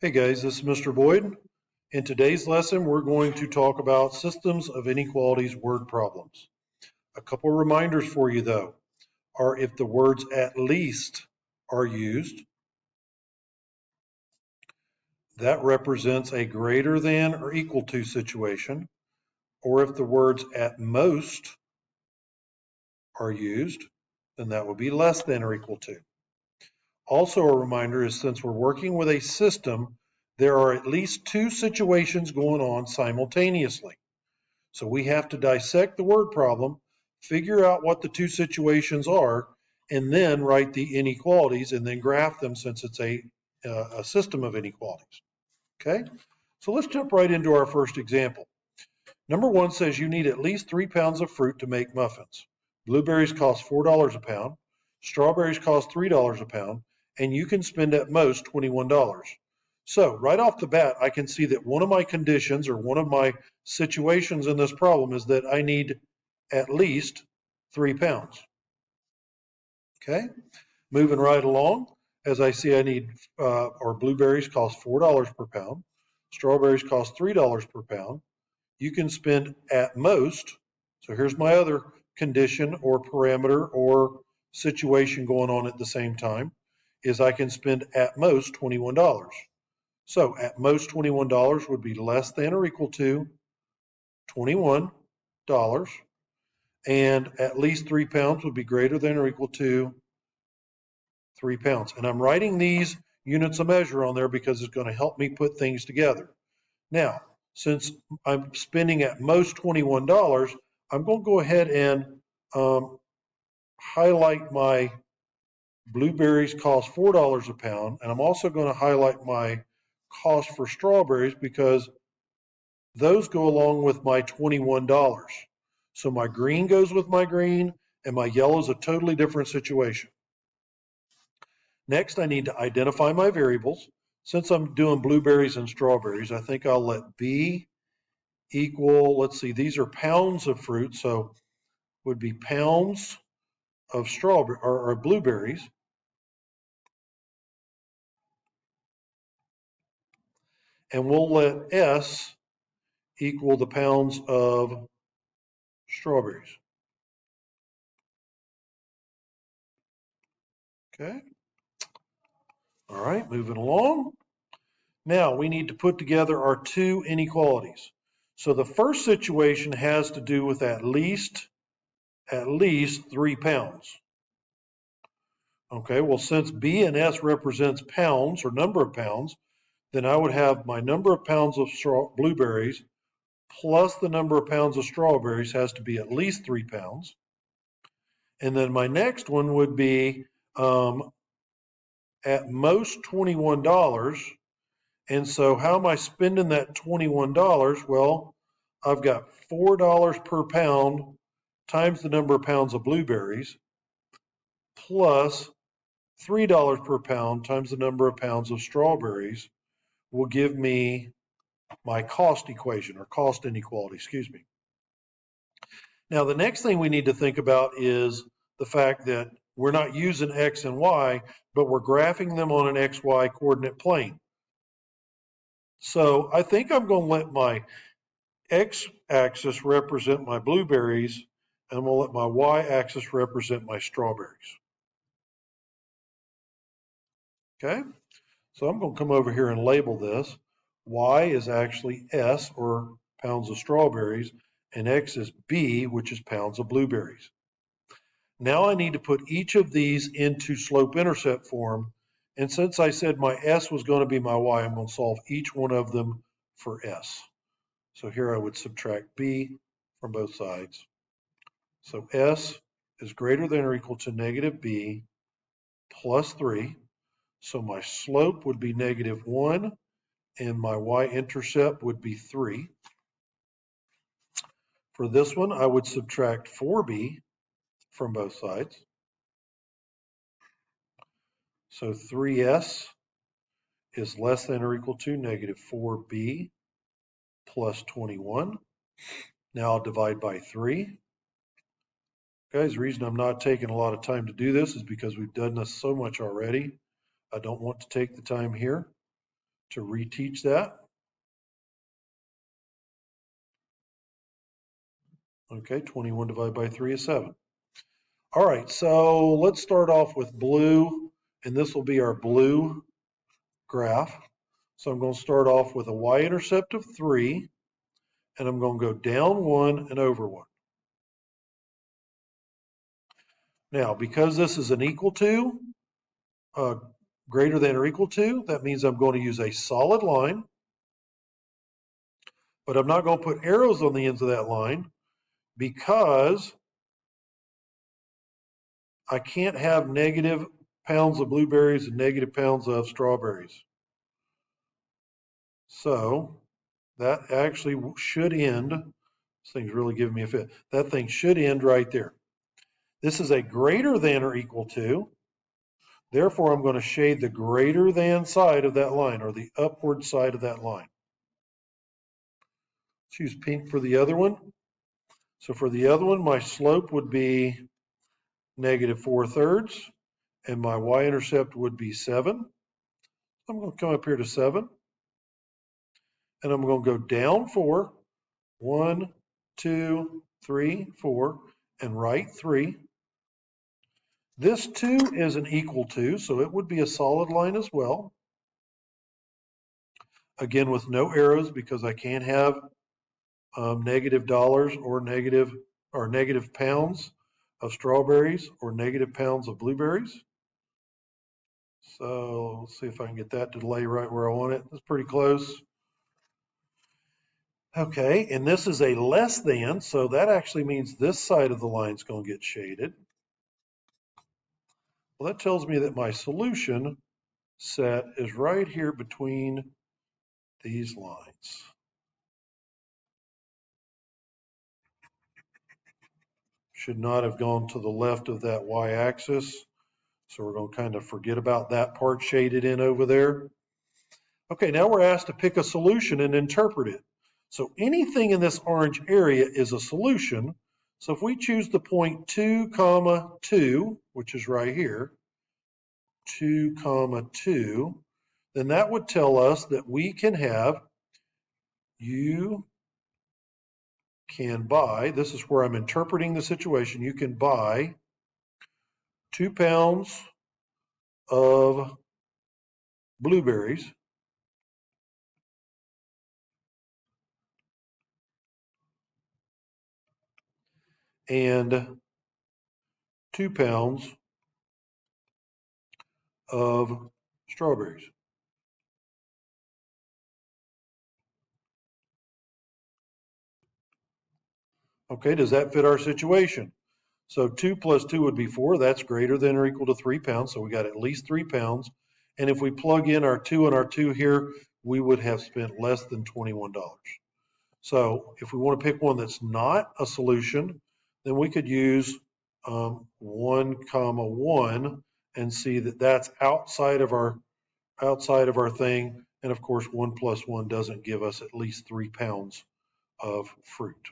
Hey guys, this is Mr. Boyd. In today's lesson, we're going to talk about systems of inequalities word problems. A couple reminders for you though are if the words at least are used, that represents a greater than or equal to situation, or if the words at most are used, then that would be less than or equal to. Also a reminder is since we're working with a system, there are at least two situations going on simultaneously. So we have to dissect the word problem, figure out what the two situations are, and then write the inequalities and then graph them since it's a system of inequalities. Okay, so let's jump right into our first example. Number one says you need at least 3 pounds of fruit to make muffins. Blueberries cost $4 a pound, strawberries cost $3 a pound, and you can spend at most $21. So right off the bat, I can see that one of my conditions or one of my situations in this problem is that I need at least 3 pounds. Okay, moving right along, as I see I need, or blueberries cost $4 per pound, strawberries cost $3 per pound. You can spend at most, so here's my other condition or parameter or situation going on at the same time, is I can spend at most $21. So at most $21 would be less than or equal to $21, and at least 3 pounds would be greater than or equal to 3 pounds. And I'm writing these units of measure on there because it's going to help me put things together. Now, since I'm spending at most $21, I'm going to go ahead and highlight my blueberries cost $4 a pound, and I'm also going to highlight my cost for strawberries because those go along with my $21. So my green goes with my green, and my yellow is a totally different situation. Next, I need to identify my variables. Since I'm doing blueberries and strawberries, I think I'll let B equal, let's see, these are pounds of fruit, so would be pounds of strawberry or blueberries. And we'll let S equal the pounds of strawberries. Okay. All right, moving along. Now we need to put together our two inequalities. So the first situation has to do with at least 3 pounds. Okay, well, since B and S represents pounds or number of pounds, then I would have my number of pounds of blueberries plus the number of pounds of strawberries has to be at least 3 pounds. And then my next one would be at most $21. And so how am I spending that $21? Well, I've got $4 per pound times the number of pounds of blueberries plus $3 per pound times the number of pounds of strawberries will give me my cost equation or cost inequality, excuse me. Now, the next thing we need to think about is the fact that we're not using X and Y, but we're graphing them on an XY coordinate plane. So I think I'm going to let my X axis represent my blueberries, and I'm going to let my Y axis represent my strawberries. Okay, so I'm going to come over here and label this. Y is actually S, or pounds of strawberries, and X is B, which is pounds of blueberries. Now I need to put each of these into slope-intercept form, and since I said my S was going to be my Y, I'm going to solve each one of them for S. So here I would subtract B from both sides. So S is greater than or equal to negative B plus 3. So my slope would be negative 1, and my y-intercept would be 3. For this one, I would subtract 4b from both sides. So 3s is less than or equal to negative 4b plus 21. Now I'll divide by 3. Guys, the reason I'm not taking a lot of time to do this is because we've done this so much already. I don't want to take the time here. to reteach that. Okay, 21 divided by 3 is 7. All right, so let's start off with blue, and this will be our blue graph. So I'm going to start off with a y-intercept of 3, and I'm going to go down 1 and over 1. Now, because this is an equal to, greater than or equal to, that means I'm going to use a solid line, but I'm not going to put arrows on the ends of that line because I can't have negative pounds of blueberries and negative pounds of strawberries. So that actually should end, this thing's really giving me a fit, that thing should end right there. This is a greater than or equal to, therefore I'm going to shade the greater than side of that line, or the upward side of that line. Let's use pink for the other one. So for the other one, my slope would be negative 4/3, and my y-intercept would be 7. I'm going to come up here to 7, and I'm going to go down 4, 1, 2, 3, 4, and right 3. This 2 is an equal to, so it would be a solid line as well. Again, with no arrows because I can't have negative dollars or negative pounds of strawberries or negative pounds of blueberries. So let's see if I can get that to lay right where I want it. That's pretty close. Okay, and this is a less than, so that actually means this side of the line is going to get shaded. Well, that tells me that my solution set is right here between these lines. Should not have gone to the left of that y-axis. So we're going to kind of forget about that part shaded in over there. Okay, now we're asked to pick a solution and interpret it. So anything in this orange area is a solution. So if we choose the point 2, 2, which is right here, 2, 2, then that would tell us that we can have, you can buy, this is where I'm interpreting the situation, you can buy 2 pounds of blueberries and 2 pounds of strawberries. Okay, does that fit our situation? So 2 plus 2 would be 4. That's greater than or equal to 3 pounds. So we got at least 3 pounds. And if we plug in our 2 and our 2 here, we would have spent less than $21. So if we want to pick one that's not a solution, then we could use 1, 1 and see that that's outside of our thing. And of course, 1 plus 1 doesn't give us at least 3 pounds of fruit.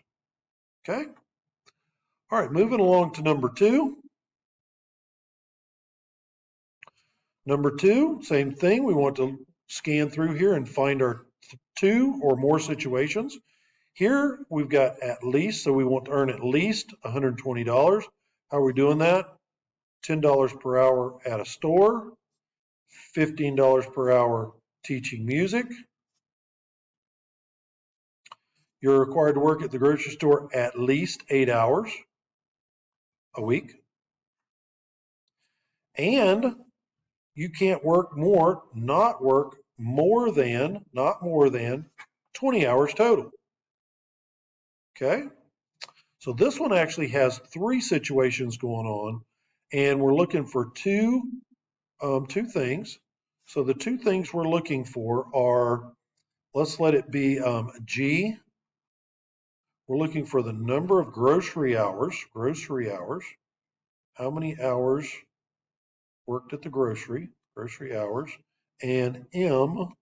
Okay. All right, moving along to number 2. Number 2, same thing. We want to scan through here and find our 2 or more situations. Here we've got at least, so we want to earn at least $120. How are we doing that? $10 per hour at a store, $15 per hour teaching music. You're required to work at the grocery store at least 8 hours a week. And you can't work more, not more than 20 hours total. Okay? So this one actually has 3 situations going on, and we're looking for two things. So the 2 things we're looking for are, let's let it be G. We're looking for the number of grocery hours. How many hours worked at the grocery hours, and M,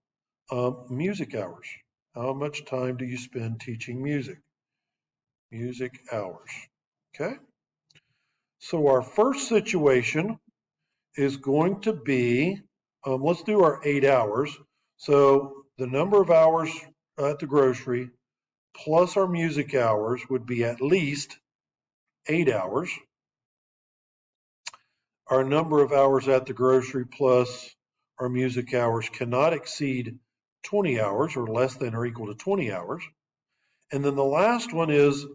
music hours. How much time do you spend teaching music? Music hours. Okay? So our first situation is going to be, let's do our 8 hours. So the number of hours at the grocery plus our music hours would be at least 8 hours. Our number of hours at the grocery plus our music hours cannot exceed 20 hours or less than or equal to 20 hours. And then the last one is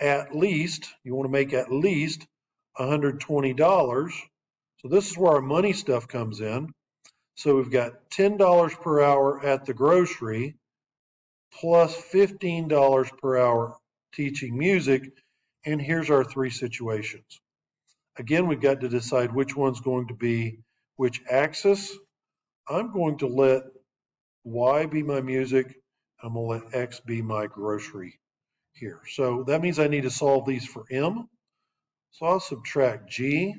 at least, you want to make at least $120. So this is where our money stuff comes in. So we've got $10 per hour at the grocery plus $15 per hour teaching music. And here's our three situations. Again, we've got to decide which one's going to be which axis. I'm going to let Y be my music. I'm going to let X be my grocery here. So that means I need to solve these for M. So I'll subtract G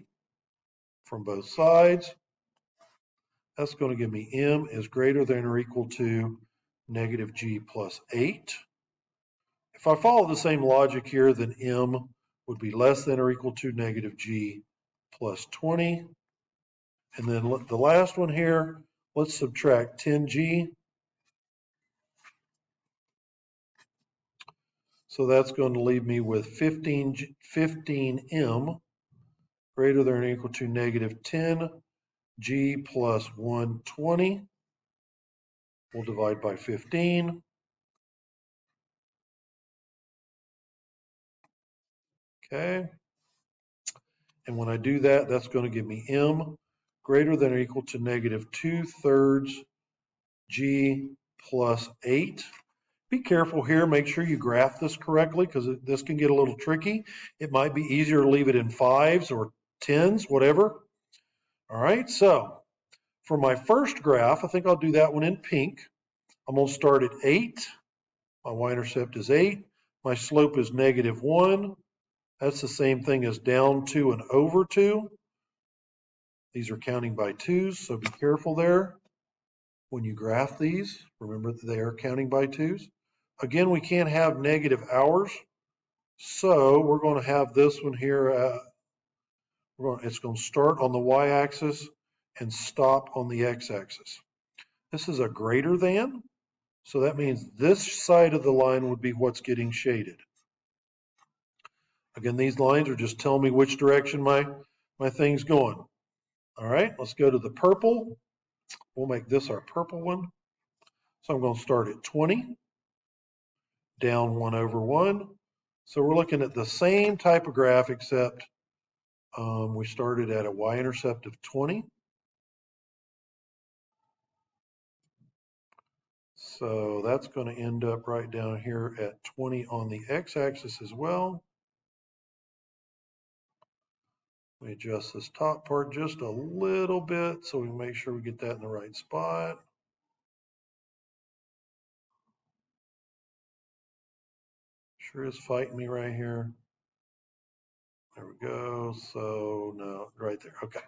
from both sides. That's going to give me M is greater than or equal to negative G plus 8. If I follow the same logic here, then M would be less than or equal to negative G plus 20. And then the last one here, let's subtract 10G. So that's going to leave me with 15M greater than or equal to negative 10G plus 120. We'll divide by 15. Okay. And when I do that, that's going to give me M greater than or equal to negative 2/3 G plus 8. Be careful here. Make sure you graph this correctly because this can get a little tricky. It might be easier to leave it in 5s or 10s, whatever. All right, so for my first graph, I think I'll do that one in pink. I'm going to start at 8. My y-intercept is 8. My slope is negative 1. That's the same thing as down 2 and over 2. These are counting by 2s, so be careful there. When you graph these, remember that they are counting by 2s. Again, we can't have negative hours, so we're going to have this one here. It's going to start on the y-axis and stop on the x-axis. This is a greater than, so that means this side of the line would be what's getting shaded. Again, these lines are just telling me which direction my thing's going. All right, let's go to the purple. We'll make this our purple one. So I'm going to start at 20, down 1 over 1. So we're looking at the same type of graph, except we started at a y-intercept of 20. So that's going to end up right down here at 20 on the x-axis as well. Let me adjust this top part just a little bit so we can make sure we get that in the right spot. Sure is fighting me right here. There we go. So no, right there. Okay.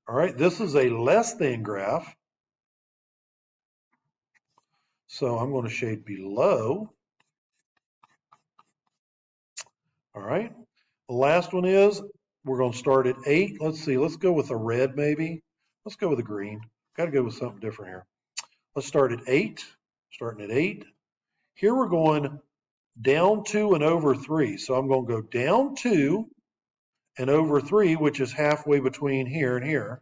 All right, this is a less than graph. So I'm going to shade below. All right. The last one is we're going to start at 8. Let's see. Let's go with a red maybe. Let's go with a green. Got to go with something different here. Let's start at 8. Starting at 8. Here we're going down 2 and over 3. So I'm going to go down 2 and over 3, which is halfway between here and here.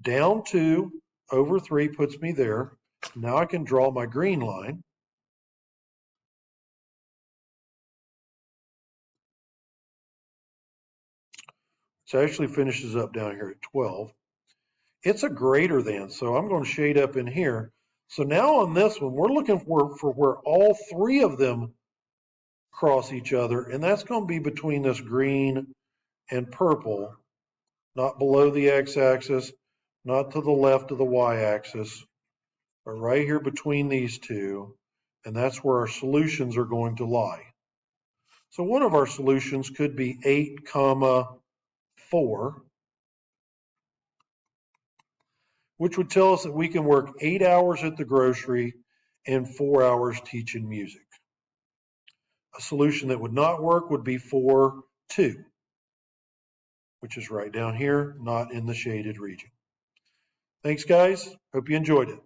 Down 2 over 3 puts me there. Now I can draw my green line. So it actually finishes up down here at 12. It's a greater than, so I'm going to shade up in here. So now on this one, we're looking for where all three of them cross each other, and that's going to be between this green and purple, not below the x-axis, not to the left of the y-axis, but right here between these two, and that's where our solutions are going to lie. So one of our solutions could be 8, 4, which would tell us that we can work 8 hours at the grocery and 4 hours teaching music. A solution that would not work would be 4, 2, which is right down here, not in the shaded region. Thanks, guys. Hope you enjoyed it.